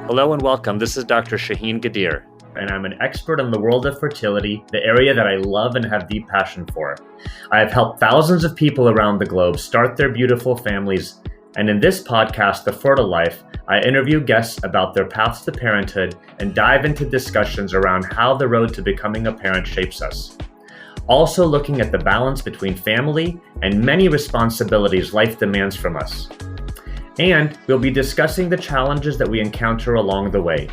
Hello and welcome. This is Dr. Shaheen Ghadir, and I'm an expert in the world of fertility, the area that I love and have deep passion for. I have helped thousands of people around the globe start their beautiful families, and in this podcast, The Fertile Life, I interview guests about their paths to parenthood and dive into discussions around how the road to becoming a parent shapes us. Also looking at the balance between family and many responsibilities life demands from us. And we'll be discussing the challenges that we encounter along the way.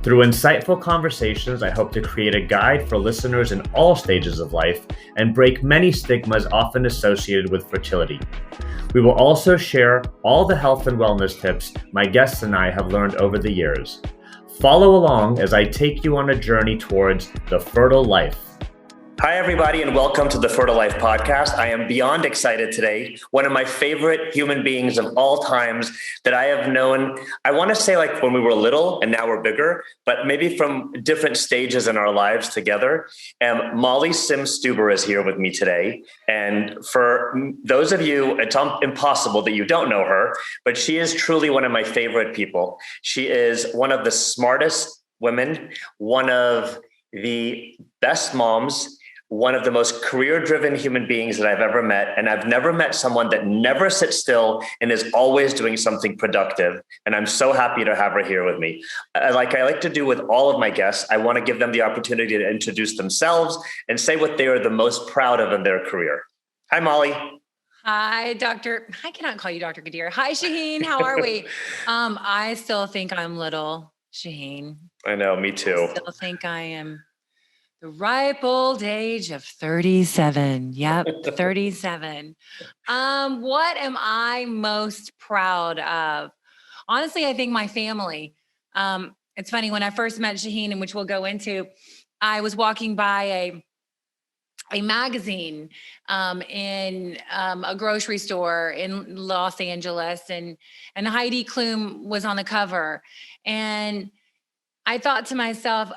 Through insightful conversations, I hope to create a guide for listeners in all stages of life and break many stigmas often associated with fertility. We will also share all the health and wellness tips my guests and I have learned over the years. Follow along as I take you on a journey towards the fertile life. Hi, everybody, and welcome to the Fertile Life podcast. I am beyond excited today. One of my favorite human beings of all times that I have known, I want to say like when we were little and now we're bigger, but maybe from different stages in our lives together. Molly Stuber is here with me today. And for those of you, it's impossible that you don't know her, but she is truly one of my favorite people. She is one of the smartest women, one of the best moms, one of the most career-driven human beings that I've ever met. And I've never met someone that never sits still and is always doing something productive. And I'm so happy to have her here with me. Like I like to do with all of my guests, I want to give them the opportunity to introduce themselves and say what they are the most proud of in their career. Hi, Molly. Hi, Doctor. I cannot call you Dr. Ghadir. Hi, Shaheen. How are we? I still think I'm little, Shaheen. I know, me too. I still think I am the ripe old age of 37. Yep, 37. What am I most proud of? Honestly, I think my family. It's funny, when I first met Shaheen, and which we'll go into, I was walking by a magazine in a grocery store in Los Angeles, and Heidi Klum was on the cover. And I thought to myself,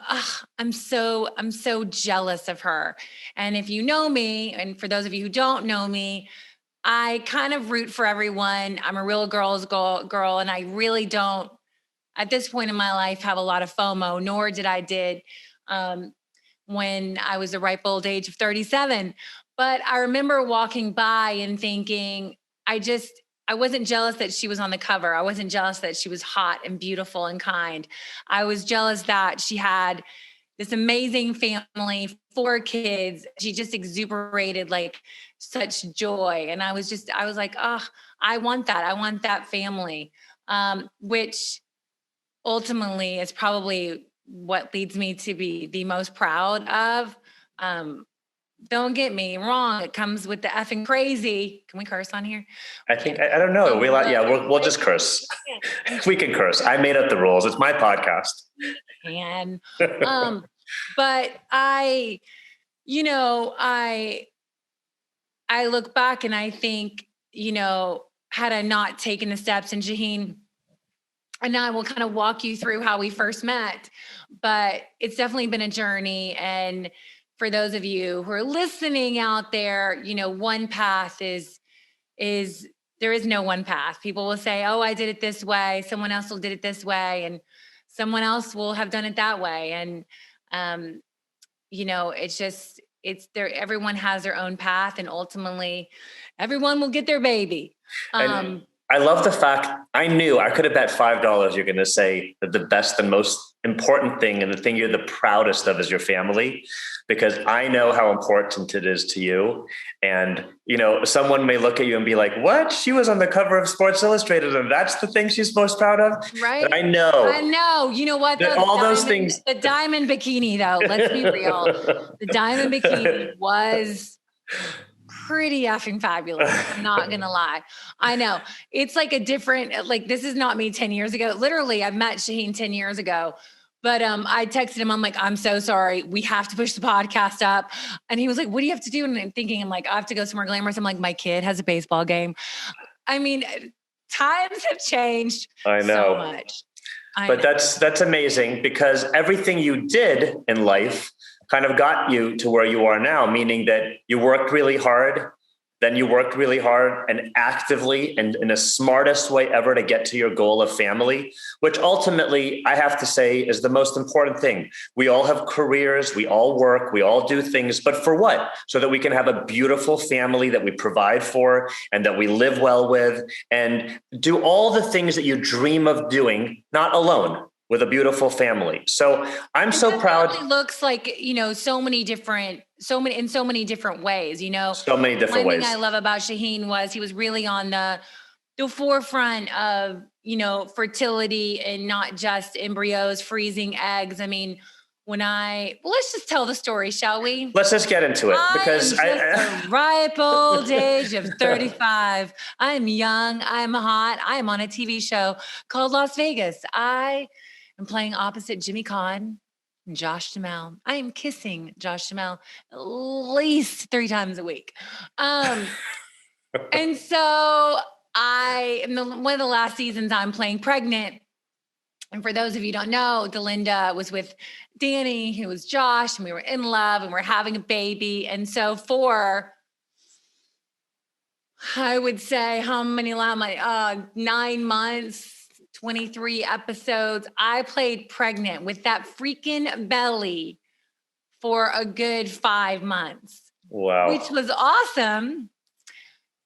I'm so jealous of her. And if you know me, and for those of you who don't know me, I kind of root for everyone. I'm a real girl's girl, and I really don't, at this point in my life, have a lot of FOMO, nor did I when I was the ripe old age of 37. But I remember walking by and thinking, I wasn't jealous that she was on the cover. I wasn't jealous that she was hot and beautiful and kind. I was jealous that she had this amazing family, 4 kids. She just exuberated like such joy. And I was like, I want that. I want that family, which ultimately is probably what leads me to be the most proud of. Don't get me wrong. It comes with the effing crazy. Can we curse on here? I think, I don't know. We'll just curse. We can curse. I made up the rules. It's my podcast. And, but I look back and I think, had I not taken the steps, and Shaheen and I will kind of walk you through how we first met, but it's definitely been a journey. And for those of you who are listening out there, one path is there is no one path. People will say, oh, I did it this way. Someone else will did it this way. And someone else will have done it that way. And, it's there. Everyone has their own path, and ultimately everyone will get their baby. I love the fact, I knew I could have bet $5 you're going to say that the best and most important thing and the thing you're the proudest of is your family, because I know how important it is to you. And, someone may look at you and be like, what? She was on the cover of Sports Illustrated and that's the thing she's most proud of? Right. But I know. You know what? Those things. The diamond bikini, though, let's be real. The diamond bikini was pretty effing fabulous. I'm not going to lie. I know it's like a different, this is not me 10 years ago. Literally, I've met Shaheen 10 years ago, but I texted him. I'm like, I'm so sorry. We have to push the podcast up. And he was like, what do you have to do? And I'm thinking, I have to go somewhere glamorous. I'm like, my kid has a baseball game. I mean, times have changed I know. so much. But that's amazing, because everything you did in life kind of got you to where you are now, meaning that you worked really hard, then you worked really hard and actively and in the smartest way ever to get to your goal of family, which ultimately I have to say is the most important thing. We all have careers, we all work, we all do things, but for what? So that we can have a beautiful family that we provide for and that we live well with and do all the things that you dream of doing, not alone, with a beautiful family. So I'm so proud. It looks like, so many different ways, So many different One ways. thing I love about Shaheen was he was really on the forefront of, fertility and not just embryos, freezing eggs. I mean, let's just tell the story, shall we? Let's just get into it because the ripe old age of 35. I'm young, I'm hot, I'm on a TV show called Las Vegas. I am playing opposite Jimmy Kahn and Josh Duhamel. I am kissing Josh Duhamel at least 3 times a week. And so one of the last seasons I'm playing pregnant. And for those of you who don't know, Delinda was with Danny, who was Josh, and we were in love and we're having a baby. And so for, I would say, 9 months, 23 episodes, I played pregnant with that freaking belly for a good 5 months. Wow. Which was awesome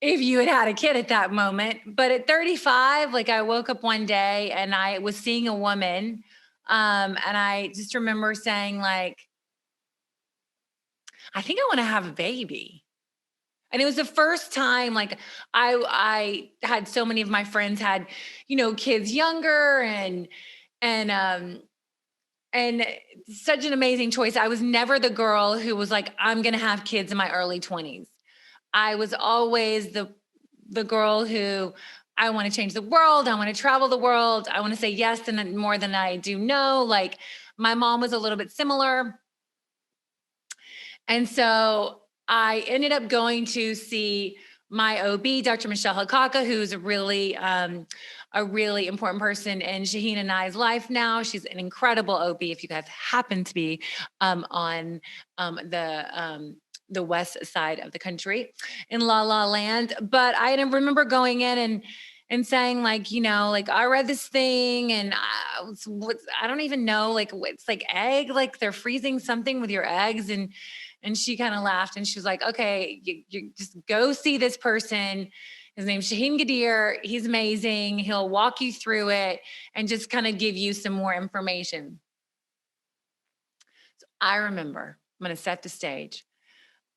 if you had a kid at that moment. But at 35, I woke up one day and I was seeing a woman. And I just remember saying, I think I want to have a baby. And it was the first time, I had so many of my friends had, kids younger and such an amazing choice. I was never the girl who was like, I'm going to have kids in my early 20s. I was always the girl who, I want to change the world. I want to travel the world. I want to say yes and more than I do no. My mom was a little bit similar. And so I ended up going to see my OB, Dr. Michelle Hakaka, who's a really important person in Shaheen and I's life now. She's an incredible OB. If you guys happen to be on the west side of the country in La La Land. But I remember going in and saying I read this thing and I don't even know, it's egg, they're freezing something with your eggs. And she kind of laughed and she was like, okay, you just go see this person. His name's Shaheen Ghadir. He's amazing. He'll walk you through it and just kind of give you some more information. So I remember, I'm going to set the stage.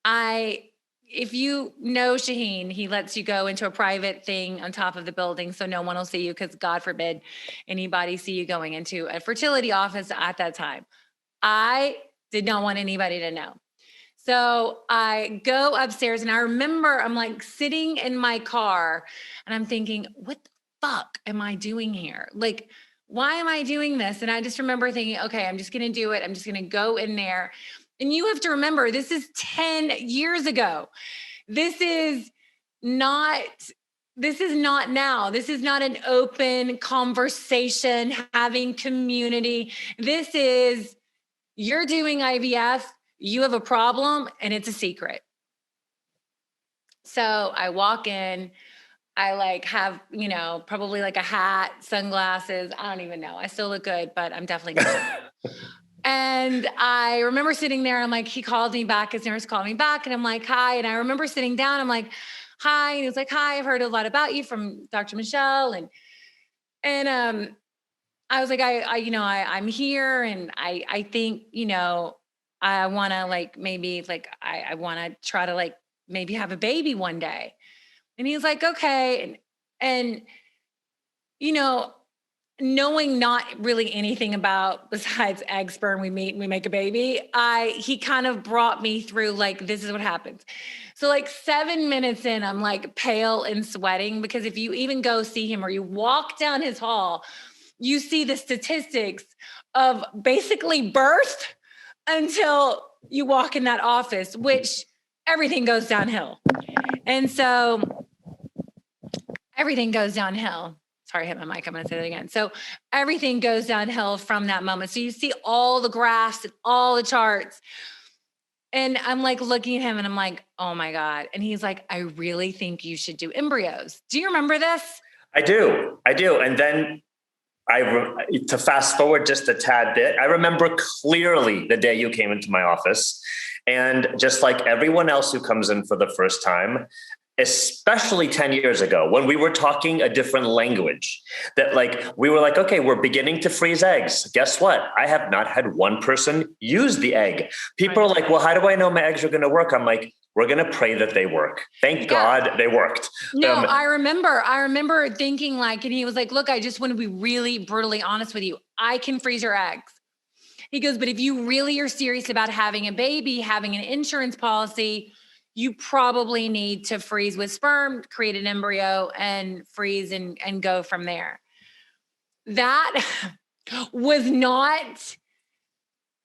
If you know Shaheen, he lets you go into a private thing on top of the building so no one will see you because God forbid anybody see you going into a fertility office at that time. I did not want anybody to know. So I go upstairs and I remember I'm sitting in my car and I'm thinking, what the fuck am I doing here? Why am I doing this? And I just remember thinking, okay, I'm just going to do it. I'm just going to go in there. And you have to remember, this is 10 years ago. This is not now. This is not an open conversation, having community. This is, you're doing IVF, you have a problem, and it's a secret. So I walk in, I have, probably a hat, sunglasses. I don't even know. I still look good, but I'm definitely good. And I remember sitting there and he called me back. His nurse called me back and I'm like, hi. And I remember sitting down, I'm like, hi. And he was like, hi, I've heard a lot about you from Dr. Michelle. And I was like, I'm here. And I think, I want to maybe I want to try to maybe have a baby one day. And he's like, okay. And knowing not really anything about besides egg, sperm, we meet and we make a baby, he kind of brought me through this is what happens. So 7 minutes in, I'm pale and sweating because if you even go see him or you walk down his hall, you see the statistics of basically birth until you walk in that office, which everything goes downhill. And so everything goes downhill. Sorry, I hit my mic. I'm going to say that again. So everything goes downhill from that moment. So you see all the graphs and all the charts. And I'm like looking at him and I'm like, oh my God. And he's like, I really think you should do embryos. Do you remember this? I do. And then to fast forward just a tad bit, I remember clearly the day you came into my office. And just like everyone else who comes in for the first time, especially 10 years ago, when we were talking a different language, that like, we were like, okay, we're beginning to freeze eggs. Guess what? I have not had one person use the egg. People are like, well, how do I know my eggs are going to work? I'm like, we're going to pray that they work. Thank God they worked. No, I remember thinking like, and he was like, look, I just want to be really brutally honest with you. I can freeze your eggs. He goes, but if you really are serious about having a baby, having an insurance policy, you probably need to freeze with sperm, create an embryo and freeze and go from there. That was not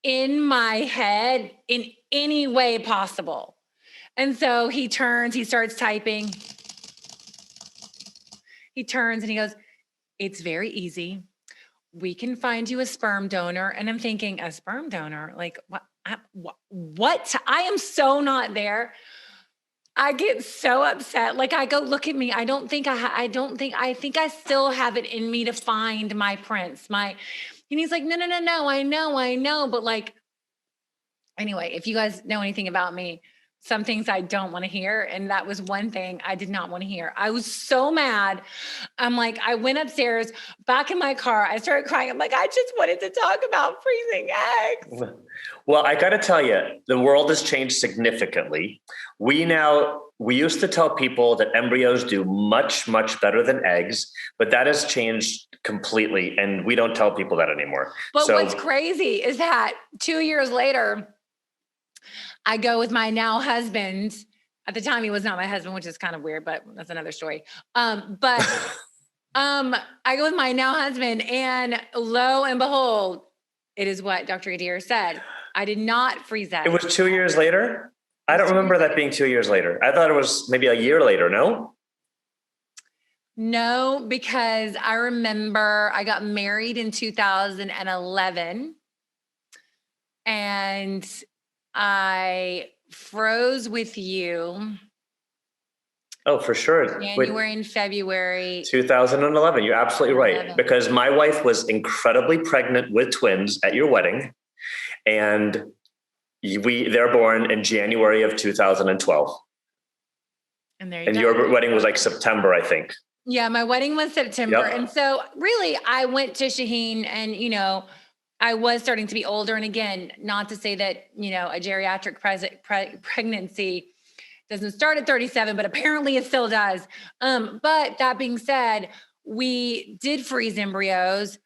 in my head in any way possible. And so he turns, he starts typing. He turns and he goes, it's very easy. We can find you a sperm donor. And I'm thinking, a sperm donor? Like, what? I am so not there. I get so upset. Like I go, look at me. I think I still have it in me to find my prince. And he's like, no. I know. But like, anyway, if you guys know anything about me, some things I don't want to hear. And that was one thing I did not want to hear. I was so mad. I'm like, I went upstairs back in my car. I started crying. I'm like, I just wanted to talk about freezing eggs. Well, I got to tell you, the world has changed significantly. We used to tell people that embryos do much, much better than eggs, but that has changed completely. And we don't tell people that anymore. But what's crazy is that 2 years later, I go with my now husband. At the time, he was not my husband, which is kind of weird, but that's another story. I go with my now husband, and lo and behold, it is what Dr. Ghadir said. I did not freeze that. It was 2 years later? I don't remember that being 2 years later. I thought it was maybe a year later, no? No, because I remember I got married in 2011, and I froze with you. Oh, for sure. January and February. 2011. You're absolutely right. Because my wife was incredibly pregnant with twins at your wedding. And they're born in January of 2012. And your wedding was like September, I think. Yeah, my wedding was September. Yep. And so really I went to Shaheen and, I was starting to be older. And again, not to say that, a geriatric pregnancy doesn't start at 37, but apparently it still does. But that being said, we did freeze embryos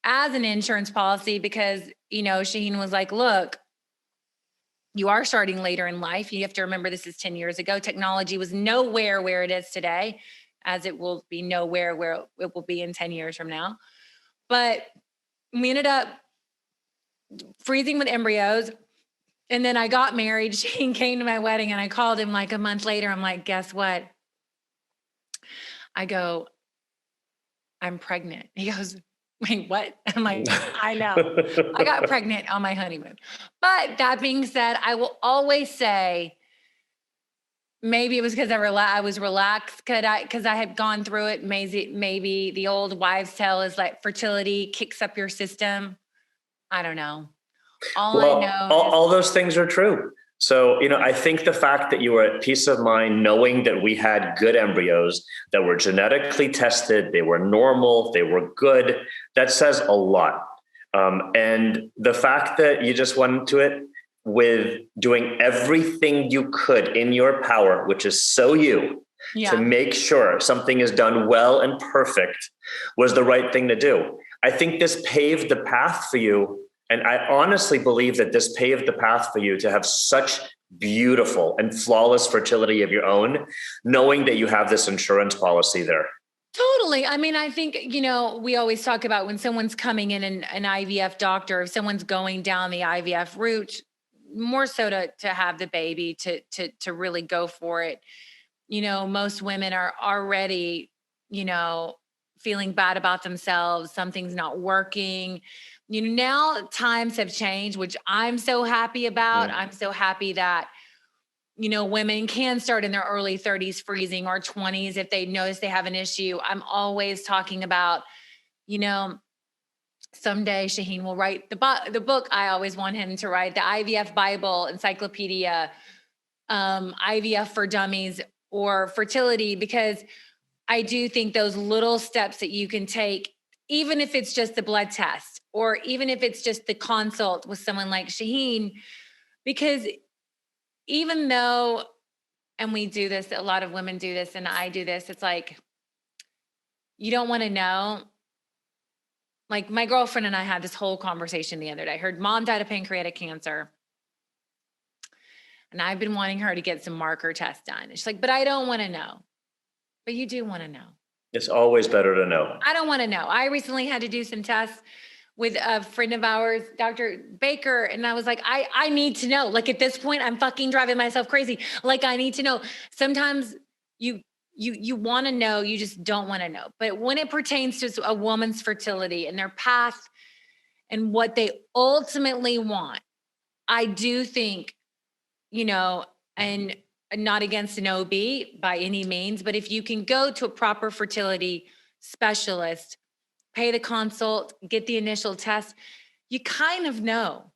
as an insurance policy because, Shaheen was like, look, you are starting later in life. You have to remember this is 10 years ago. Technology was nowhere where it is today, as it will be nowhere where it will be in 10 years from now. But we ended up freezing with embryos. And then I got married. Shane came to my wedding and I called him like a month later. I'm like, guess what? I go, I'm pregnant. He goes, wait, what? I'm like, I know. I got pregnant on my honeymoon. But that being said, I will always say, maybe it was because I was relaxed because I had gone through it. Maybe the old wives' tale is like fertility kicks up your system. I don't know. I know all those things are true. So, I think the fact that you were at peace of mind, knowing that we had good embryos that were genetically tested, they were normal, they were good, that says a lot. And the fact that you just went into it with doing everything you could in your power, which is so you, to make sure something is done well and perfect, was the right thing to do. I think this paved the path for you. And I honestly believe that this paved the path for you to have such beautiful and flawless fertility of your own, knowing that you have this insurance policy there. Totally. I mean, I think, we always talk about when someone's coming in an IVF doctor, if someone's going down the IVF route, more so to have the baby, to really go for it. Most women are already, feeling bad about themselves. Something's not working. now times have changed, which I'm so happy about. I'm so happy that, women can start in their early 30s freezing or 20s if they notice they have an issue. I'm always talking about, someday Shaheen will write the book I always want him to write, the IVF Bible Encyclopedia, IVF for Dummies or fertility, because I do think those little steps that you can take, even if it's just the blood test or even if it's just the consult with someone like Shaheen, because even though, and we do this, a lot of women do this and I do this, it's like, you don't want to know. Like my girlfriend and I had this whole conversation the other day. Her mom died of pancreatic cancer. And I've been wanting her to get some marker tests done. And she's like, but I don't want to know. But you do want to know. It's always better to know. I don't want to know. I recently had to do some tests with a friend of ours, Dr. Baker. And I was like, I need to know. Like at this point, I'm fucking driving myself crazy. Like I need to know. Sometimes you want to know, you just don't want to know. But when it pertains to a woman's fertility and their path and what they ultimately want, I do think, and not against an OB by any means, but if you can go to a proper fertility specialist, pay the consult, get the initial test, you kind of know.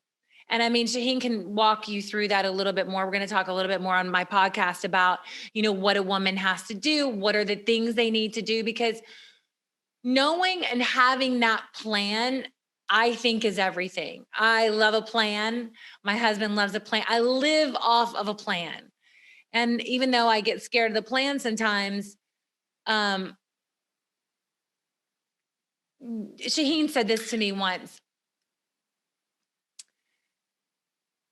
And I mean, Shaheen can walk you through that a little bit more. We're going to talk a little bit more on my podcast about, what a woman has to do. What are the things they need to do? Because knowing and having that plan, I think is everything. I love a plan. My husband loves a plan. I live off of a plan. And even though I get scared of the plan sometimes, Shaheen said this to me once.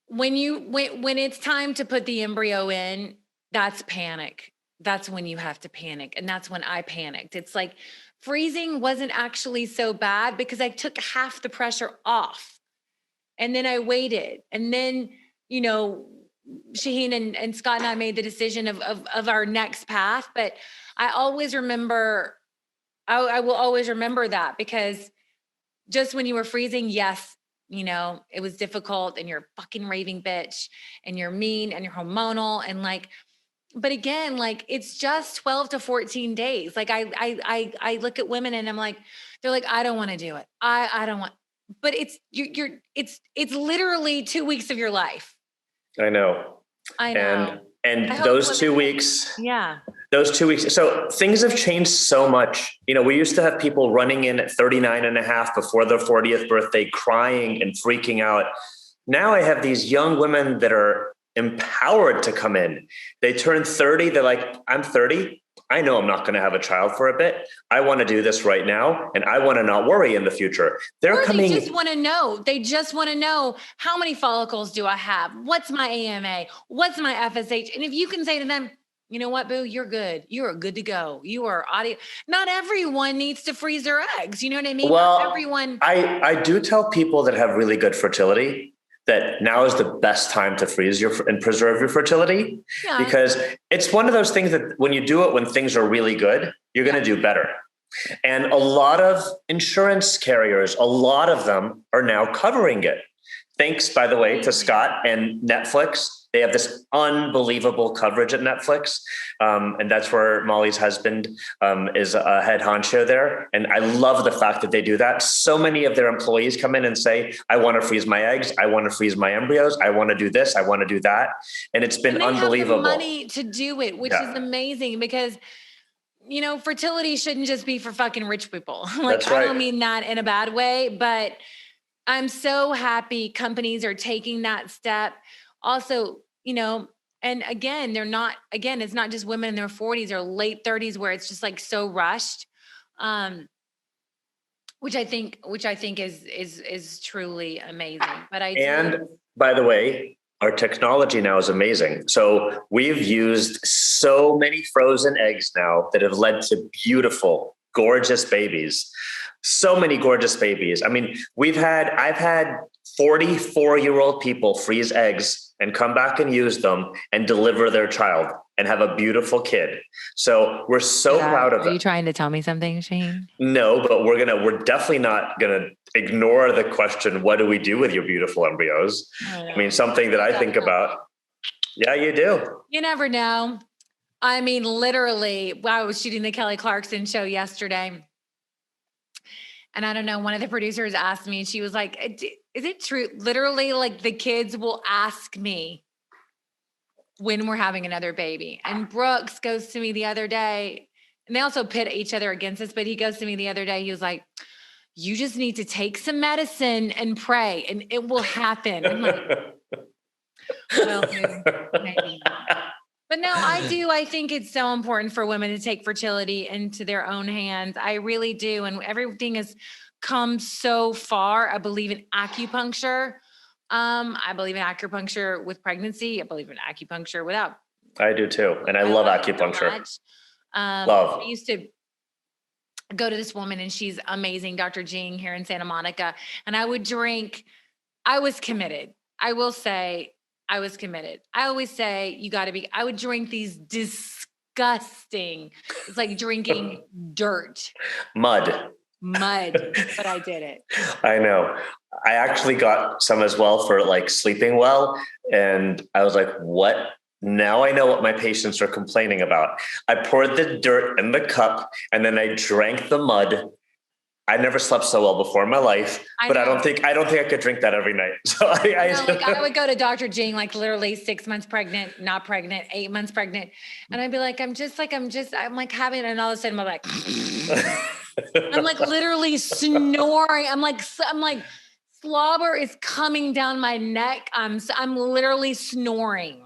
When it's time to put the embryo in, that's panic. That's when you have to panic. And that's when I panicked. It's like freezing wasn't actually so bad because I took half the pressure off. And then I waited. And then, Shaheen and Scott and I made the decision of our next path. But I always remember, I will always remember that, because just when you were freezing, yes, it was difficult and you're a fucking raving bitch and you're mean and you're hormonal and but again, it's just 12 to 14 days. Like I look at women and I'm like, they're like, I don't want to do it. I don't want, but it's literally 2 weeks of your life. I know. And those 2 weeks. Yeah. Those 2 weeks. So things have changed so much. We used to have people running in at 39 and a half before their 40th birthday, crying and freaking out. Now I have these young women that are empowered to come in. They turn 30. They're like, I'm 30. I know I'm not going to have a child for a bit. I want to do this right now. And I want to not worry in the future. They just want to know. They just want to know, how many follicles do I have? What's my AMA? What's my FSH? And if you can say to them, you know what, boo, you're good. You are good to go. You are audio. Not everyone needs to freeze their eggs. You know what I mean? Well, not everyone. I do tell people that have really good fertility that now is the best time to freeze and preserve your fertility, because it's one of those things that when you do it, when things are really good, you're going to do better. And a lot of insurance carriers, a lot of them are now covering it. Thanks, by the way, to Scott and Netflix. They have this unbelievable coverage at Netflix. And that's where Molly's husband is a head honcho there. And I love the fact that they do that. So many of their employees come in and say, I want to freeze my eggs. I want to freeze my embryos. I want to do this. I want to do that. And it's been unbelievable. Have the money to do it, which is amazing, because fertility shouldn't just be for fucking rich people. That's right. I don't mean that in a bad way, but I'm so happy companies are taking that step. Also, and again, it's not just women in their 40s or late 30s where it's just so rushed. Which I think is truly amazing. But by the way, our technology now is amazing. So we've used so many frozen eggs now that have led to beautiful, gorgeous babies. So many gorgeous babies. I mean, I've had 44-year-old people freeze eggs and come back and use them and deliver their child. and have a beautiful kid. So we're so proud of Are them. you trying to tell me something, Shane? No, but we're definitely not going to ignore the question, what do we do with your beautiful embryos? I mean, something that I think about. Yeah, you do. You never know. I mean, literally, I was shooting the Kelly Clarkson show yesterday. And I don't know, one of the producers asked me, and she was like, is it true? Literally, like the kids will ask me when we're having another baby. And Brooks goes to me the other day, and they also pit each other against us, but he goes to me the other day. He was like, you just need to take some medicine and pray, and it will happen. I'm like, well, maybe not. But no, I do. I think it's so important for women to take fertility into their own hands. I really do. And everything has come so far. I believe in acupuncture. I believe in acupuncture with pregnancy. I believe in acupuncture without. I do too. And I love acupuncture. So Love. I used to go to this woman, and she's amazing, Dr. Jing here in Santa Monica. And I was committed. I will say, I was committed. I always say, I would drink these disgusting, it's like drinking dirt. Mud, but I did it. I know. I actually got some as well for like sleeping well. And I was like, what? Now I know what my patients are complaining about. I poured the dirt in the cup and then I drank the mud. I never slept so well before in my life, but I don't think I could drink that every night. So I would go to Dr. Jing, like literally 6 months pregnant, not pregnant, 8 months pregnant. And I'd be like, I'm like having it. And all of a sudden I'm like, I'm like literally snoring. I'm like, slobber is coming down my neck. I'm literally snoring.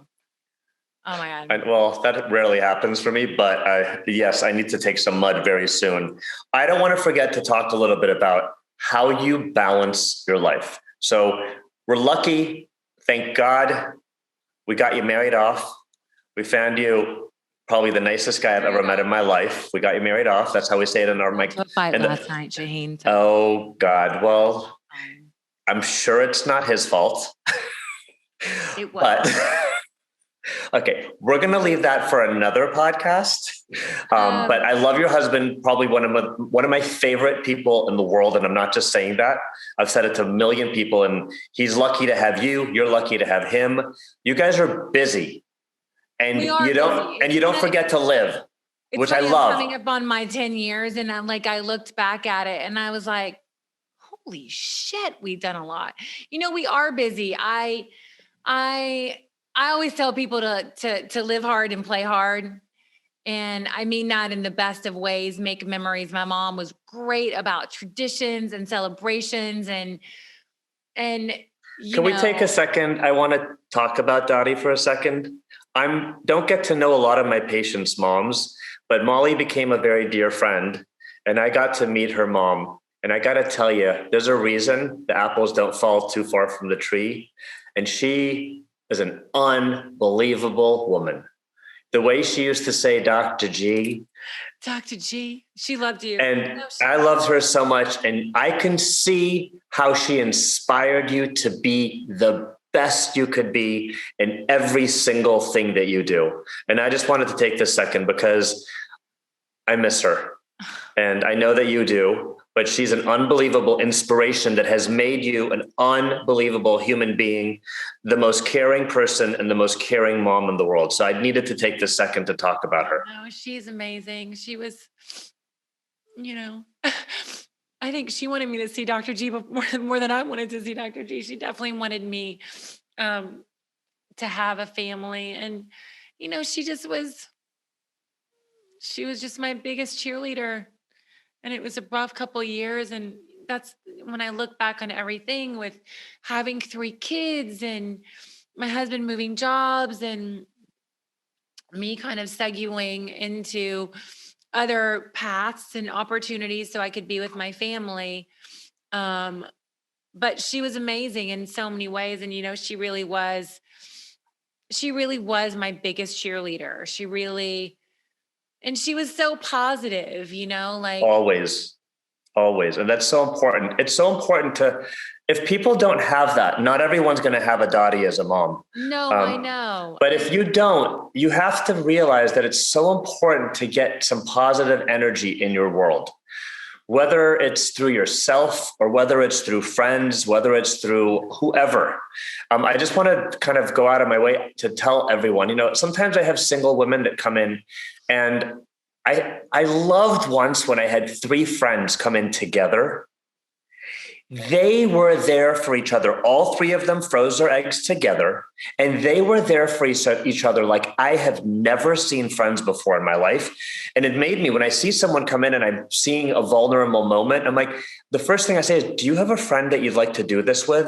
Oh my God. Well, that rarely happens for me, but yes, I need to take some mud very soon. I don't want to forget to talk a little bit about how you balance your life. So we're lucky. Thank God we got you married off. We found you probably the nicest guy I've ever met in my life. We got you married off. That's how we say it in our mic. Fight last night, Shaheen. Oh God. Well, I'm sure it's not his fault. It was. But okay, we're going to leave that for another podcast. But I love your husband, probably one of my favorite people in the world. And I'm not just saying that. I've said it to a million people, and he's lucky to have you. You're lucky to have him. You guys are busy, and you don't forget to live, which I love. Coming up on my 10 years, and I looked back at it and I was like, holy shit, we've done a lot. We are busy. I always tell people to live hard and play hard. And I mean that in the best of ways, make memories. My mom was great about traditions and celebrations and Can we take a second? I want to talk about Dottie for a second. Don't get to know a lot of my patients' moms, but Molly became a very dear friend, and I got to meet her mom. And I got to tell you, there's a reason the apples don't fall too far from the tree. And she is an unbelievable woman. The way she used to say Dr. G. Dr. G, she loved you. And I loved her so much. And I can see how she inspired you to be the best you could be in every single thing that you do. And I just wanted to take this second because I miss her. And I know that you do. But she's an unbelievable inspiration that has made you an unbelievable human being, the most caring person and the most caring mom in the world. So I needed to take this second to talk about her. No, she's amazing. She was, I think she wanted me to see Dr. G more than I wanted to see Dr. G. She definitely wanted me to have a family. And, she was just my biggest cheerleader. And it was a rough couple of years. And that's when I look back on everything with having 3 kids and my husband moving jobs and me kind of segueing into other paths and opportunities so I could be with my family. But she was amazing in so many ways. And, she really was my biggest cheerleader. And she was so positive, always. And that's so important. It's so important to if people don't have that, not everyone's going to have a Dottie as a mom. No, I know. But if you don't, you have to realize that it's so important to get some positive energy in your world, whether it's through yourself or whether it's through friends, whether it's through whoever. I just want to kind of go out of my way to tell everyone, sometimes I have single women that come in, and I loved once when I had 3 friends come in together. They were there for each other. All 3 of them froze their eggs together, and they were there for each other like I have never seen friends before in my life. And it made me, when I see someone come in and I'm seeing a vulnerable moment, I'm like, the first thing I say is, do you have a friend that you'd like to do this with?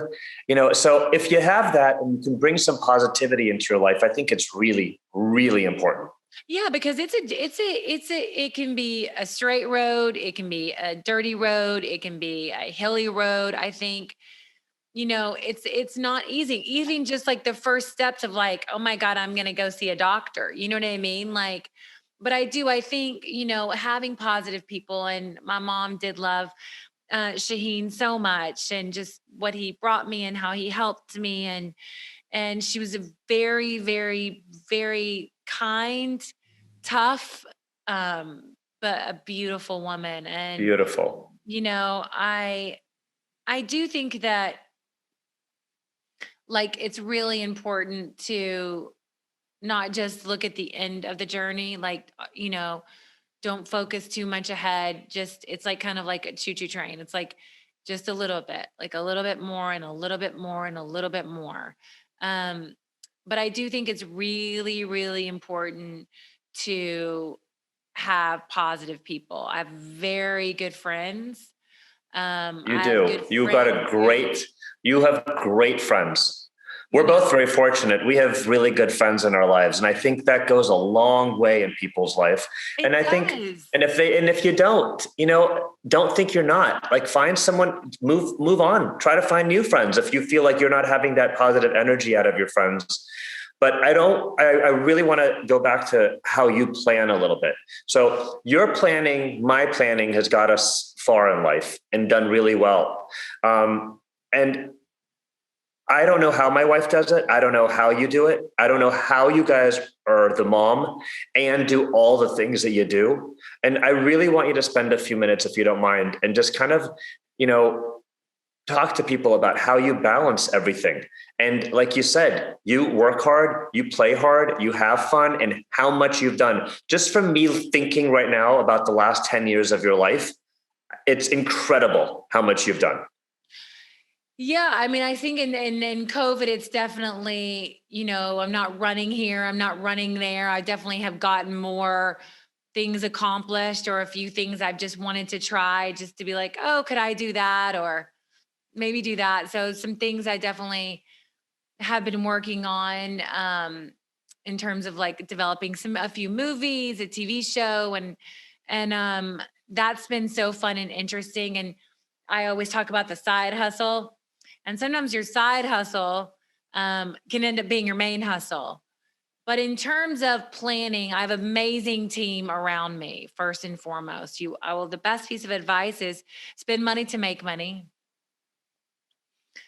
So if you have that and you can bring some positivity into your life, I think it's really, really important. Yeah, because it can be a straight road. It can be a dirty road. It can be a hilly road. I think, it's not easy. Even just like the first steps of like, oh my God, I'm going to go see a doctor. You know what I mean? Like, but I think, having positive people, and my mom did love Shaheen so much, and just what he brought me and how he helped me. And she was a very, very, very kind, tough, but a beautiful woman. And Beautiful. I do think that, like, it's really important to not just look at the end of the journey, like, don't focus too much ahead. Just, it's like kind of like a choo-choo train. It's like just a little bit, like a little bit more and a little bit more and a little bit more. Um, but I do think it's really, really important to have positive people. I have very good friends. You I have do. good You have great friends. We're both very fortunate. We have really good friends in our lives. And I think that goes a long way in people's life. And I think, and if you don't, don't think you're not, like, find someone, move on, try to find new friends. If you feel like you're not having that positive energy out of your friends. But I really want to go back to how you plan a little bit. So my planning has got us far in life and done really well. And I don't know how my wife does it. I don't know how you do it. I don't know how you guys are the mom and do all the things that you do. And I really want you to spend a few minutes, if you don't mind, and just kind of, talk to people about how you balance everything. And like you said, you work hard, you play hard, you have fun, and how much you've done. Just from me thinking right now about the last 10 years of your life, it's incredible how much you've done. Yeah, I mean, I think in COVID, it's definitely, I'm not running here, I'm not running there. I definitely have gotten more things accomplished, or a few things I've just wanted to try, just to be like, oh, could I do that? Or maybe do that. So some things I definitely have been working on, in terms of like developing a few movies, a TV show, and that's been so fun and interesting. And I always talk about the side hustle. And sometimes your side hustle can end up being your main hustle. But in terms of planning, I have an amazing team around me. First and foremost, the best piece of advice is spend money to make money.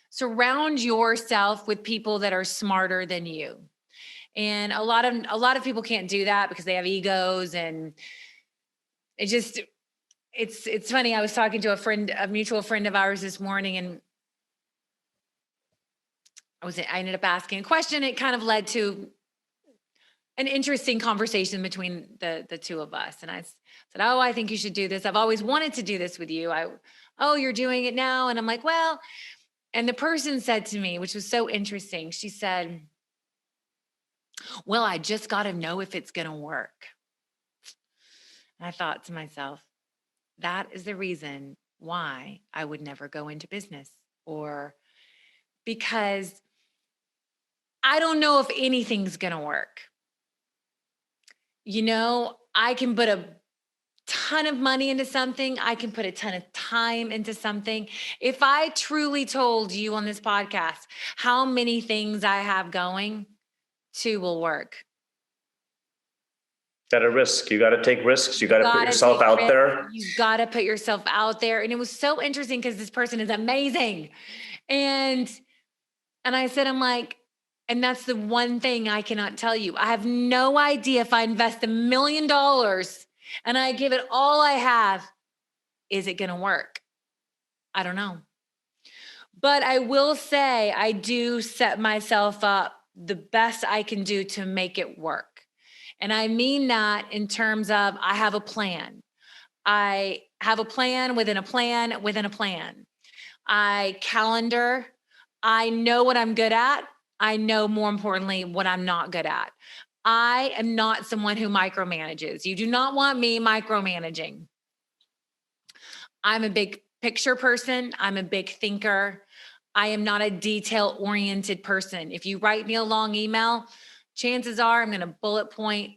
Surround yourself with people that are smarter than you. And a lot of people can't do that because they have egos, and it's funny. I was talking to a mutual friend of ours this morning, and I ended up asking a question. It kind of led to an interesting conversation between the two of us. And I said, oh, I think you should do this. I've always wanted to do this with you. Oh, you're doing it now. And I'm like, well, and the person said to me, which was so interesting, she said, well, I just got to know if it's going to work. And I thought to myself, that is the reason why I would never go into business, or because I don't know if anything's going to work. I can put a ton of money into something. I can put a ton of time into something. If I truly told you on this podcast how many things I have going, 2 will work. Got to risk. You got to take risks. You got to put yourself out there. You got to put yourself out there. And it was so interesting because this person is amazing. And I said, I'm like, and that's the one thing I cannot tell you. I have no idea if I invest $1 million and I give it all I have, is it going to work? I don't know. But I will say I do set myself up the best I can do to make it work. And I mean that in terms of I have a plan. I have a plan within a plan within a plan. I calendar. I know what I'm good at. I know, more importantly, what I'm not good at. I am not someone who micromanages. You do not want me micromanaging. I'm a big picture person. I'm a big thinker. I am not a detail-oriented person. If you write me a long email, chances are I'm going to bullet point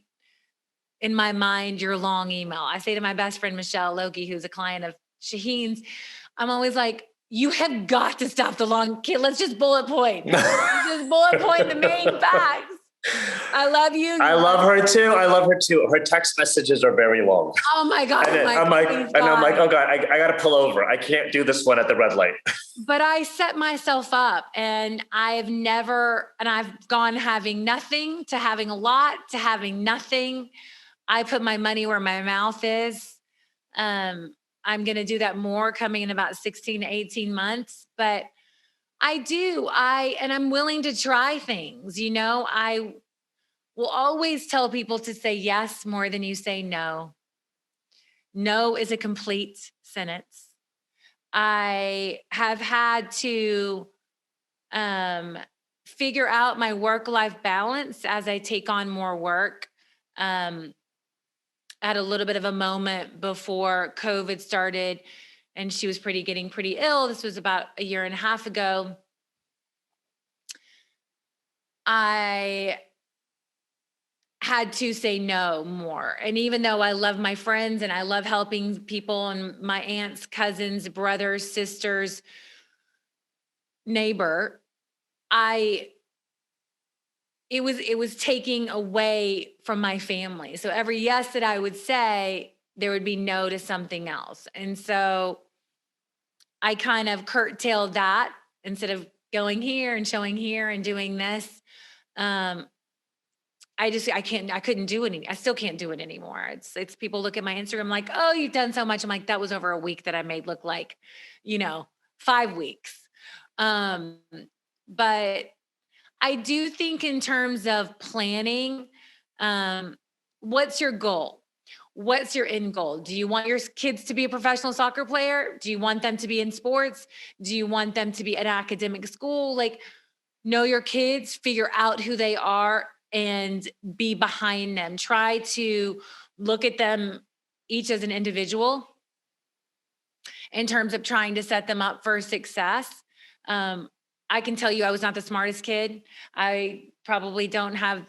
in my mind your long email. I say to my best friend, Michelle Loki, who's a client of Shaheen's, I'm always like, you have got to stop the long kid. Let's just bullet point. Just bullet point the main facts. I love you. I love her too. I love her too. Her text messages are very long. Oh my God. I'm like, oh God, I got to pull over. I can't do this one at the red light. But I set myself up, and I've gone having nothing to having a lot to having nothing. I put my money where my mouth is. I'm going to do that more coming in about 16 to 18 months, but I'm willing to try things. I will always tell people to say yes more than you say no. No is a complete sentence. I have had to figure out my work-life balance as I take on more work. I had a little bit of a moment before COVID started, and she was getting pretty ill. This was about a year and a half ago. I had to say no more. And even though I love my friends and I love helping people and my aunts, cousins, brothers, sisters, neighbor, it was taking away from my family. So every yes that I would say, there would be no to something else. And so I kind of curtailed that instead of going here and showing here and doing this. I couldn't do it. I still can't do it anymore. It's people look at my Instagram like, oh, you've done so much. I'm like, that was over a week that I made look like, 5 weeks. But I do think in terms of planning, what's your goal? What's your end goal? Do you want your kids to be a professional soccer player? Do you want them to be in sports? Do you want them to be at academic school? Like, know your kids, figure out who they are, and be behind them. Try to look at them each as an individual in terms of trying to set them up for success. I can tell you I was not the smartest kid. I probably don't have,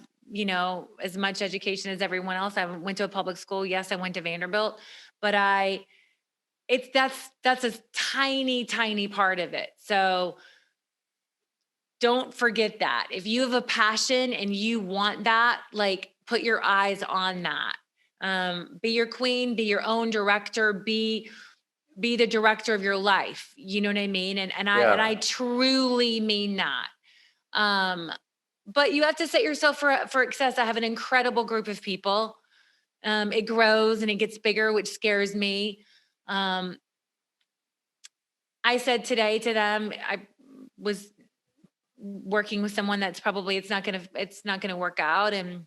as much education as everyone else. I went to a public school. Yes, I went to Vanderbilt, but that's a tiny, tiny part of it. So don't forget that. If you have a passion and you want that, like, put your eyes on that. Be your queen, be your own director, be the director of your life. You know what I mean? And I truly mean that. But you have to set yourself for success. I have an incredible group of people. It grows and it gets bigger, which scares me. I said today to them, I was working with someone that's probably, it's not going to work out. And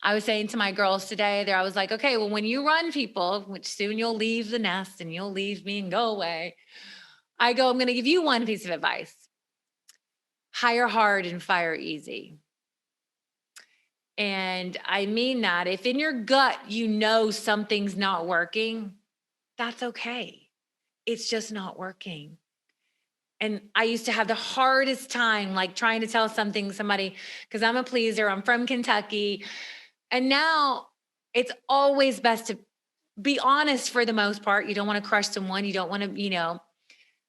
I was saying to my girls today I was like, okay, well, when you run people, which soon you'll leave the nest and you'll leave me and go away. I'm going to give you one piece of advice. Hire hard and fire easy. And I mean that. If in your gut, something's not working, that's okay. It's just not working. And I used to have the hardest time, like, trying to tell somebody, because I'm a pleaser, I'm from Kentucky. And now it's always best to be honest for the most part. You don't want to crush someone. You don't want to,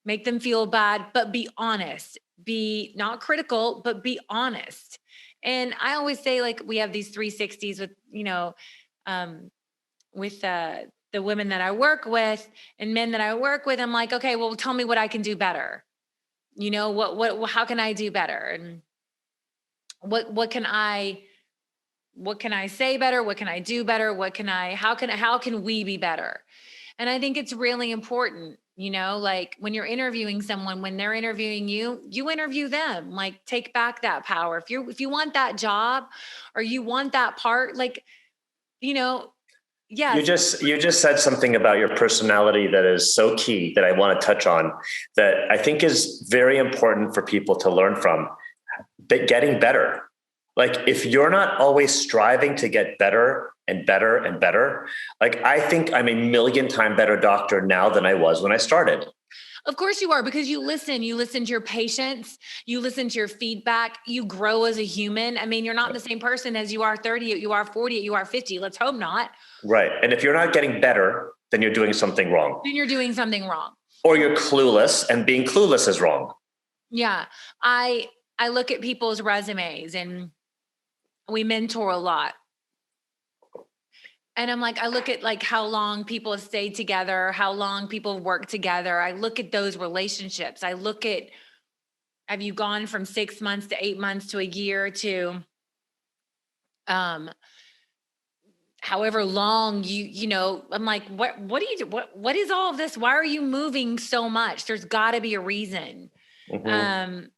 make them feel bad, but be honest. Be not critical, but be honest. And I always say, like, we have these 360s with, with the women that I work with and men that I work with. I'm like, okay, well, tell me what I can do better. How can I do better? And what can I say better? What can I do better? How can we be better? And I think it's really important, like when you're interviewing someone, when they're interviewing you, you interview them, like take back that power. If you want that job or you want that part, like, You yes. just said something about your personality that is so key that I want to touch on, that I think is very important for people to learn from. Getting better. Like if you're not always striving to get better and better and better, like I think I'm a million times better doctor now than I was when I started. Of course you are, because you listen to your patients, you listen to your feedback, you grow as a human. I mean, you're not the same person as you are 30, you are 40, you are 50. Let's hope not. Right. And if you're not getting better, then you're doing something wrong. Then you're doing something wrong. Or you're clueless, and being clueless is wrong. Yeah. I look at people's resumes and we mentor a lot. And I'm like, I look at like how long people have stayed together, how long people have worked together. I look at those relationships. I look at, have you gone from 6 months to 8 months to a year to however long I'm like, what do you do? What is all of this? Why are you moving so much? There's gotta be a reason. Mm-hmm.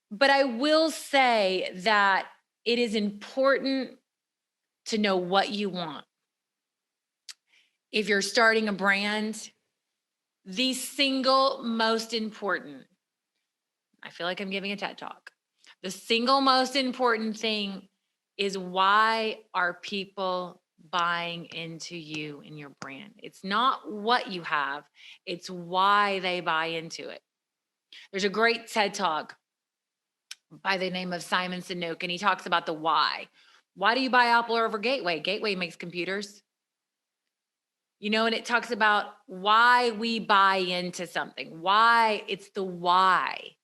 But I will say that it is important to know what you want. If you're starting a brand, the single most important, I feel like I'm giving a TED talk. The single most important thing is, why are people buying into you and your brand? It's not what you have, it's why they buy into it. There's a great TED talk by the name of Simon Sinek, and he talks about the why. Why do you buy Apple over Gateway? Gateway makes computers. And it talks about why we buy into something, why it's the why.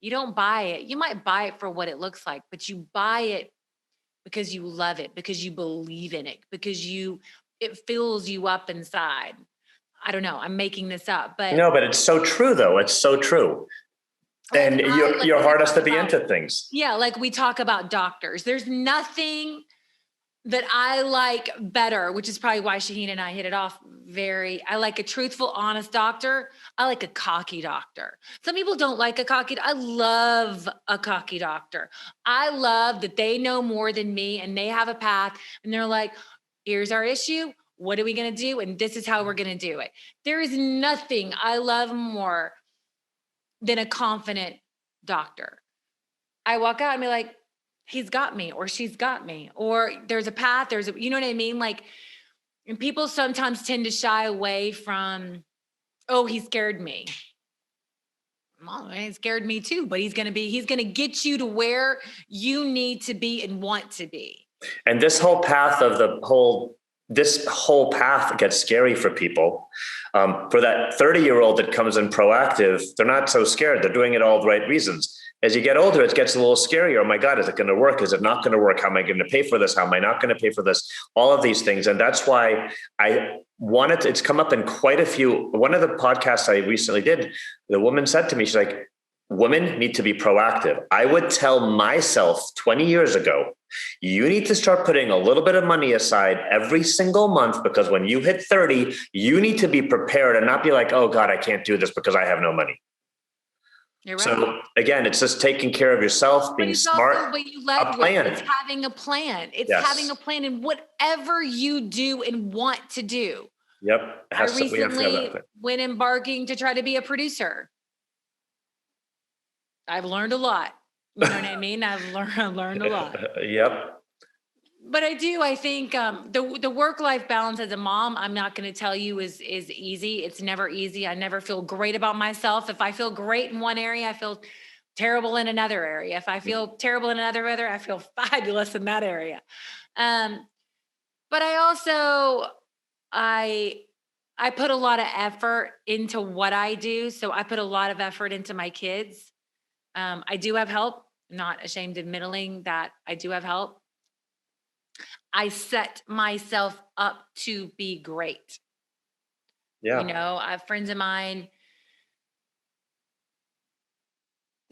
You don't buy it. You might buy it for what it looks like, but you buy it because you love it, because you believe in it, because it fills you up inside. I don't know. I'm making this up, but no, but it's so true though. It's so true. And your heart has to be into things. Yeah. Like we talk about doctors. There's nothing that I like better, which is probably why Shaheen and I hit it off. I like a truthful, honest doctor. I like a cocky doctor. Some people don't like I love a cocky doctor. I love that they know more than me and they have a path and they're like, here's our issue. What are we going to do? And this is how we're going to do it. There is nothing I love more than a confident doctor. I walk out and be like, he's got me, or she's got me, or there's a path, you know what I mean? Like, and people sometimes tend to shy away from, oh, he scared me. Well, he scared me too, but he's going to get you to where you need to be and want to be. And this whole path gets scary for people. For that 30-year-old that comes in proactive, they're not so scared. They're doing it all the right reasons. As you get older, it gets a little scarier. Oh my God, is it going to work? Is it not going to work? How am I going to pay for this? How am I not going to pay for this? All of these things. And that's why it's come up in quite a few. One of the podcasts I recently did, the woman said to me, she's like, women need to be proactive. I would tell myself 20 years ago, you need to start putting a little bit of money aside every single month, because when you hit 30, you need to be prepared and not be like, oh God, I can't do this because I have no money. You're right. So again, it's just taking care of yourself, being smart. Also, what you led with, it's having a plan. It's having a plan in whatever you do and want to do. Yep. I recently went embarking to try to be a producer. I've learned a lot. You know what I mean? I've learned a lot. Yep. But I think the work-life balance as a mom, I'm not going to tell you is easy. It's never easy. I never feel great about myself. If I feel great in one area, I feel terrible in another area. If I feel terrible in another area, I feel fabulous in that area. But I also, I put a lot of effort into what I do. So I put a lot of effort into my kids. I do have help. I'm not ashamed of admitting that I do have help. I set myself up to be great. Yeah. You know, I have friends of mine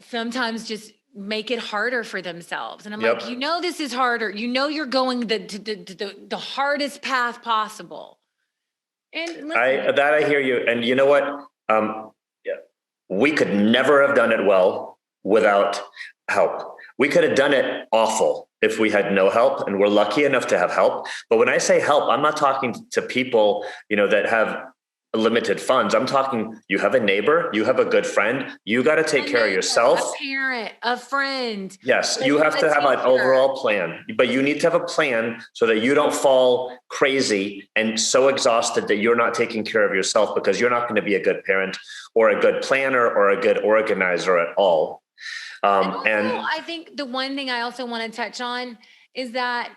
sometimes just make it harder for themselves. And I'm like, you know, this is harder. You know, you're going the hardest path possible. And listen, I hear you. And you know what? We could never have done it well without help. We could have done it awful if we had no help, and we're lucky enough to have help. But when I say help, I'm not talking to people, you know, that have limited funds. I'm talking, you have a neighbor, you have a good friend, you got to take care of yourself. A parent, a friend. Yes, you have to have an overall plan, but you need to have a plan so that you don't fall crazy and so exhausted that you're not taking care of yourself, because you're not going to be a good parent or a good planner or a good organizer at all. And I think the one thing I also want to touch on is that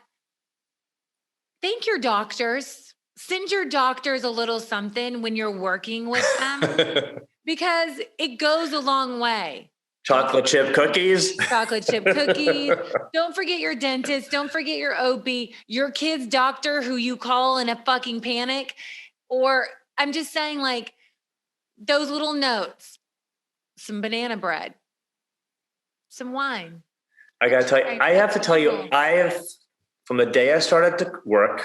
thank your doctors. Send your doctors a little something when you're working with them, because it goes a long way. Chocolate chip cookies. Chocolate chip cookies. Don't forget your dentist. Don't forget your OB, your kid's doctor who you call in a fucking panic. Or I'm just saying, like, those little notes, some banana bread, some wine. I got to tell you, I have to tell you, from the day I started to work,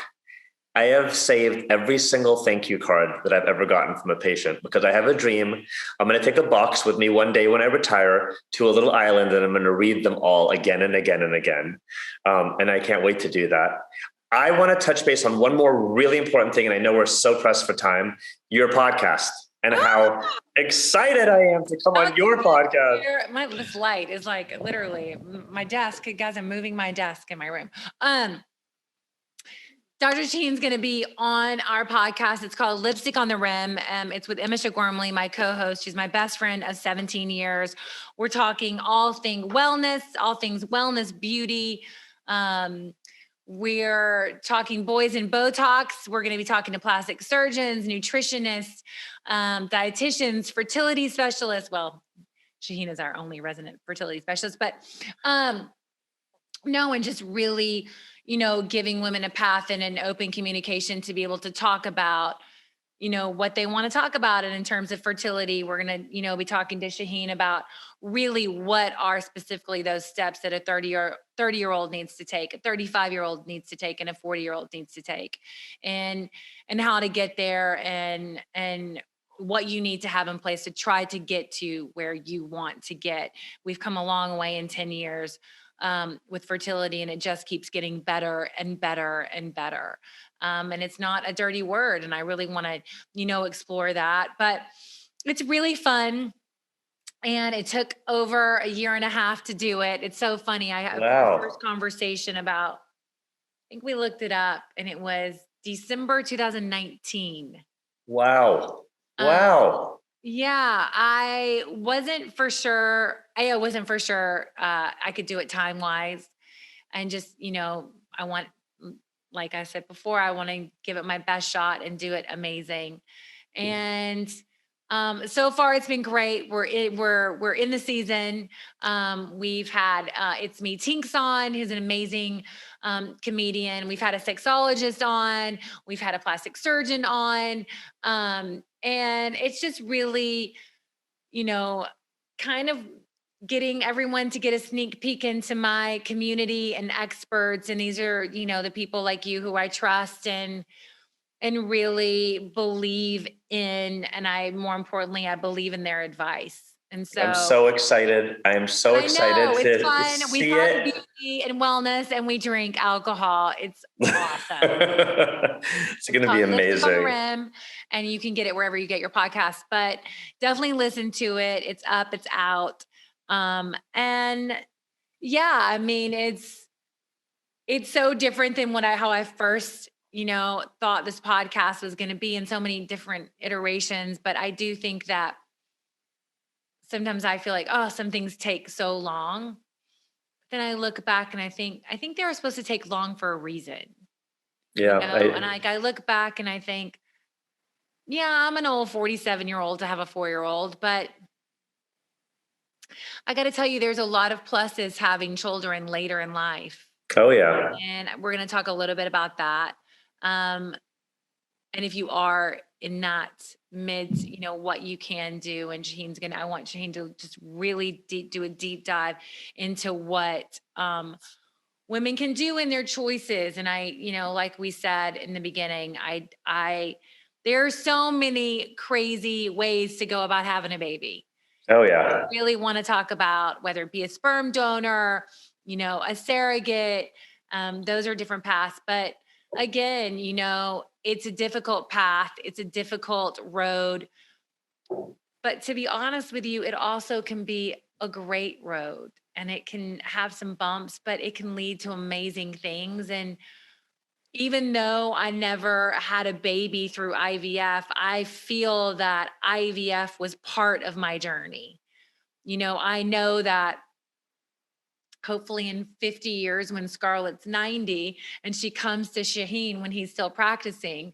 I have saved every single thank you card that I've ever gotten from a patient, because I have a dream. I'm going to take a box with me one day when I retire to a little island, and I'm going to read them all again and again and again. And I can't wait to do that. I want to touch base on one more really important thing. And I know we're so pressed for time, your podcast, and how excited I am to come on your podcast. This light is like literally my desk. Guys, I'm moving my desk in my room. Dr. Shaheen's going to be on our podcast. It's called Lipstick on the Rim. It's with Emma Gormley, my co-host. She's my best friend of 17 years. We're talking all things wellness, beauty. We're talking boys and Botox. We're going to be talking to plastic surgeons, nutritionists, dietitians, fertility specialists. Well, Shaheen is our only resident fertility specialist, but no, and just really, you know, giving women a path and an open communication to be able to talk about, you know, what they want to talk about. And in terms of fertility, we're going to, you know, be talking to Shaheen about really what are specifically those steps that a 30-year-old needs to take, a 35-year-old needs to take, and a 40-year-old needs to take, and how to get there, and what you need to have in place to try to get to where you want to get. We've come a long way in 10 years with fertility, and it just keeps getting better and better and better. And it's not a dirty word. And I really want to, you know, explore that, but it's really fun. And it took over a year and a half to do it. It's so funny. I had our first conversation about, I think we looked it up, and it was December 2019. Wow. Yeah, I wasn't for sure. I could do it time-wise, and just, you know, like I said before, I want to give it my best shot and do it amazing. And so far it's been great. We're in the season. We've had It's Me Tinks on, who's an amazing comedian. We've had a sexologist on. We've had a plastic surgeon on. And it's just really, you know, kind of getting everyone to get a sneak peek into my community and experts. And these are, you know, the people like you who I trust and really believe in, and more importantly, I believe in their advice. And so I'm so excited. I am so excited it's fun. We talk beauty and wellness, and we drink alcohol. It's awesome. It's going to be amazing. On the Rim, and you can get it wherever you get your podcasts, but definitely listen to it. It's up, it's out. And yeah, I mean, it's so different than how I first, you know, thought this podcast was going to be, in so many different iterations. But I do think that sometimes I feel like, some things take so long. Then I look back and I think they were supposed to take long for a reason. Yeah. You know? I look back and I think, yeah, I'm an old 47-year-old to have a 4-year-old, but I got to tell you, there's a lot of pluses having children later in life. Oh, yeah. And we're going to talk a little bit about that. And if you are in that mid, what you can do. And I want Shaheen to just really do a deep dive into what women can do in their choices. And like we said in the beginning, there are so many crazy ways to go about having a baby. Oh, yeah. I really want to talk about whether it be a sperm donor, a surrogate. Those are different paths. But again, it's a difficult path. It's a difficult road. But to be honest with you, it also can be a great road, and it can have some bumps, but it can lead to amazing things. And even though I never had a baby through IVF, I feel that IVF was part of my journey. I know that hopefully in 50 years, when Scarlett's 90 and she comes to Shaheen when he's still practicing,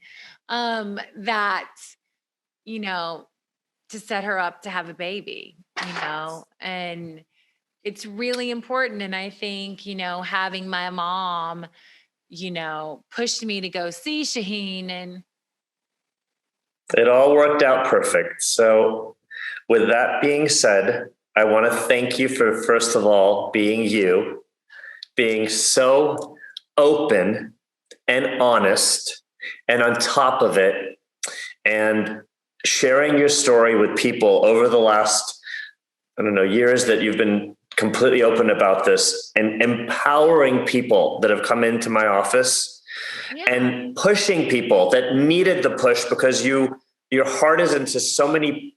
that, to set her up to have a baby, and it's really important. And I think, having my mom, pushed me to go see Shaheen, and it all worked out perfect. So with that being said, I want to thank you for, first of all, being so open and honest and on top of it, and sharing your story with people over the last, years that you've been completely open about this, and empowering people that have come into my office and pushing people that needed the push, because your heart is into so many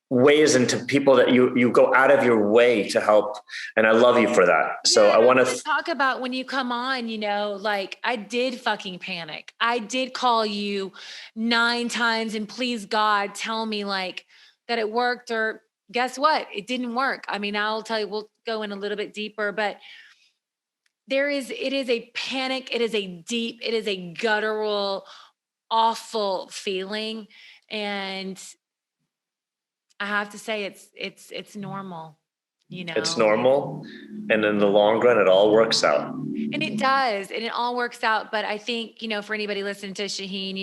ways, into people that you go out of your way to help. And I love you for that. So I want to talk about when you come on, like I did fucking panic. I did call you 9 times and please God, tell me like that it worked, or guess what? It didn't work. I mean, I'll tell you, we'll go in a little bit deeper, but it is a panic. It is a guttural, awful feeling. And I have to say it's normal, It's normal. And in the long run, it all works out. And it does. And it all works out. But I think, for anybody listening to Shaheen,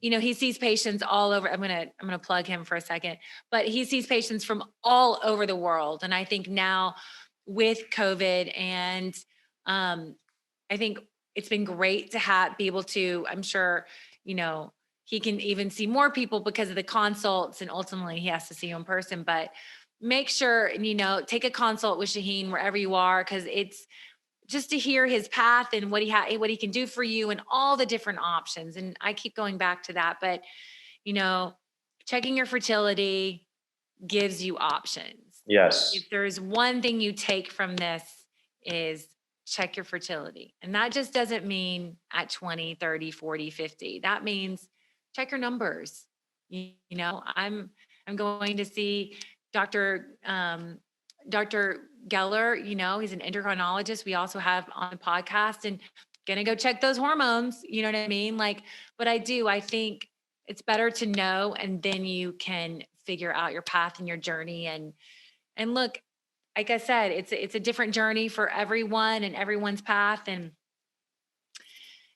he sees patients all over. I'm gonna plug him for a second, but he sees patients from all over the world. And I think now with COVID, and I think it's been great to be able to, I'm sure, he can even see more people because of the consults, and ultimately he has to see you in person. But make sure, take a consult with Shaheen wherever you are, because it's just to hear his path and what he can do for you and all the different options. And I keep going back to that, but checking your fertility gives you options. Yes. If there's one thing you take from this, is check your fertility. And that just doesn't mean at 20, 30, 40, 50. That means check your numbers. I'm going to see Dr. Geller, he's an endocrinologist we also have on the podcast, and gonna go check those hormones. You know what I mean? But I think it's better to know, and then you can figure out your path and your journey. And look, like I said, it's a different journey for everyone and everyone's path. And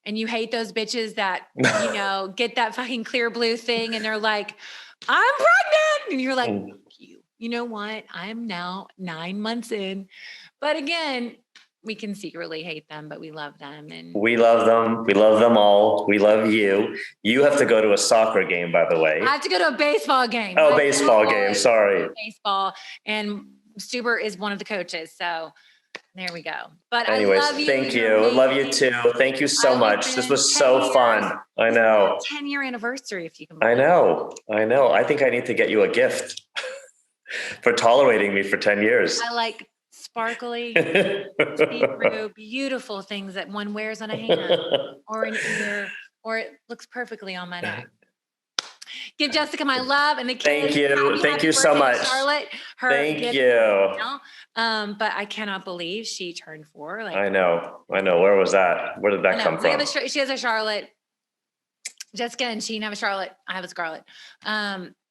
you hate those bitches that, get that fucking clear blue thing and they're like, I'm pregnant. And you're like, you know what? I'm now 9 months in. But again, we can secretly hate them, but we love them. And we love them. We love them all. We love you. You have to go to a soccer game, by the way. I have to go to a baseball game. Oh, baseball game. Sorry. Baseball. And Stuber is one of the coaches. So there we go. But anyways, I love you. Thank you. Love you too. Thank you so much. This was so fun. I know. 10-year anniversary, if you can. I know. I think I need to get you a gift for tolerating me for 10 years. I like sparkly, see-through, beautiful things that one wears on a hand or an ear, or it looks perfectly on my neck. Give Jessica my love and the kids. Thank you so much, Charlotte. Thank you. But I cannot believe she turned 4. I know. Where was that? Where did that come from? She has a Charlotte. Jessica and Sheen have a Charlotte. I have a Scarlett.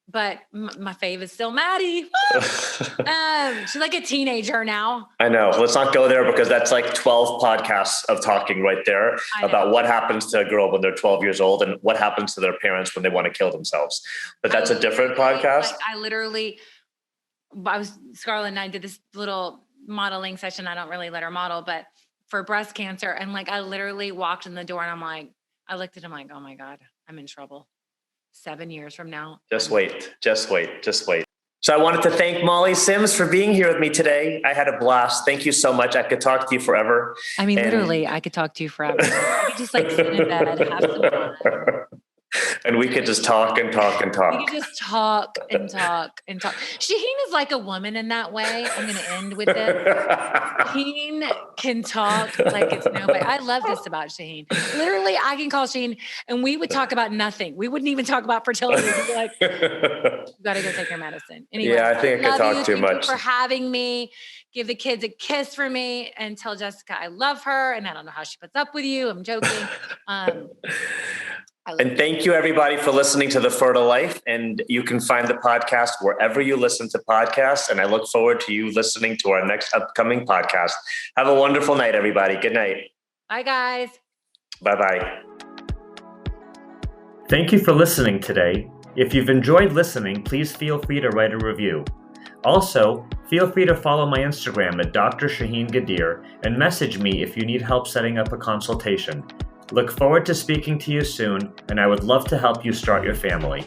but my fave is still Maddie. She's like a teenager now. I know. Let's not go there because that's like 12 podcasts of talking right there about what happens to a girl when they're 12 years old and what happens to their parents when they want to kill themselves. But that's a different podcast. Scarlett and I did this little modeling session. I don't really let her model, but for breast cancer. And like, I literally walked in the door and I'm like, I looked at him like, oh my God, I'm in trouble. 7 years from now. Just wait. So I wanted to thank Molly Sims for being here with me today. I had a blast. Thank you so much. I could talk to you forever. I mean, literally, I could talk to you forever. I could just like sit in bed, have some fun. And we could just talk and talk and talk. We could just talk and talk and talk. Shaheen is like a woman in that way. I'm going to end with this. Shaheen can talk like it's nobody. I love this about Shaheen. Literally, I can call Shaheen and we would talk about nothing. We wouldn't even talk about fertility. We'd be like, you got to go take your medicine. Anyway, yeah, I think I could talk too much. Thank you for having me. Give the kids a kiss for me and tell Jessica I love her. And I don't know how she puts up with you. I'm joking. And thank you, everybody, for listening to The Fertile Life. And you can find the podcast wherever you listen to podcasts. And I look forward to you listening to our next upcoming podcast. Have a wonderful night, everybody. Good night. Bye, guys. Bye-bye. Thank you for listening today. If you've enjoyed listening, please feel free to write a review. Also, feel free to follow my Instagram at Dr. Shaheen Ghadir and message me if you need help setting up a consultation. Look forward to speaking to you soon, and I would love to help you start your family.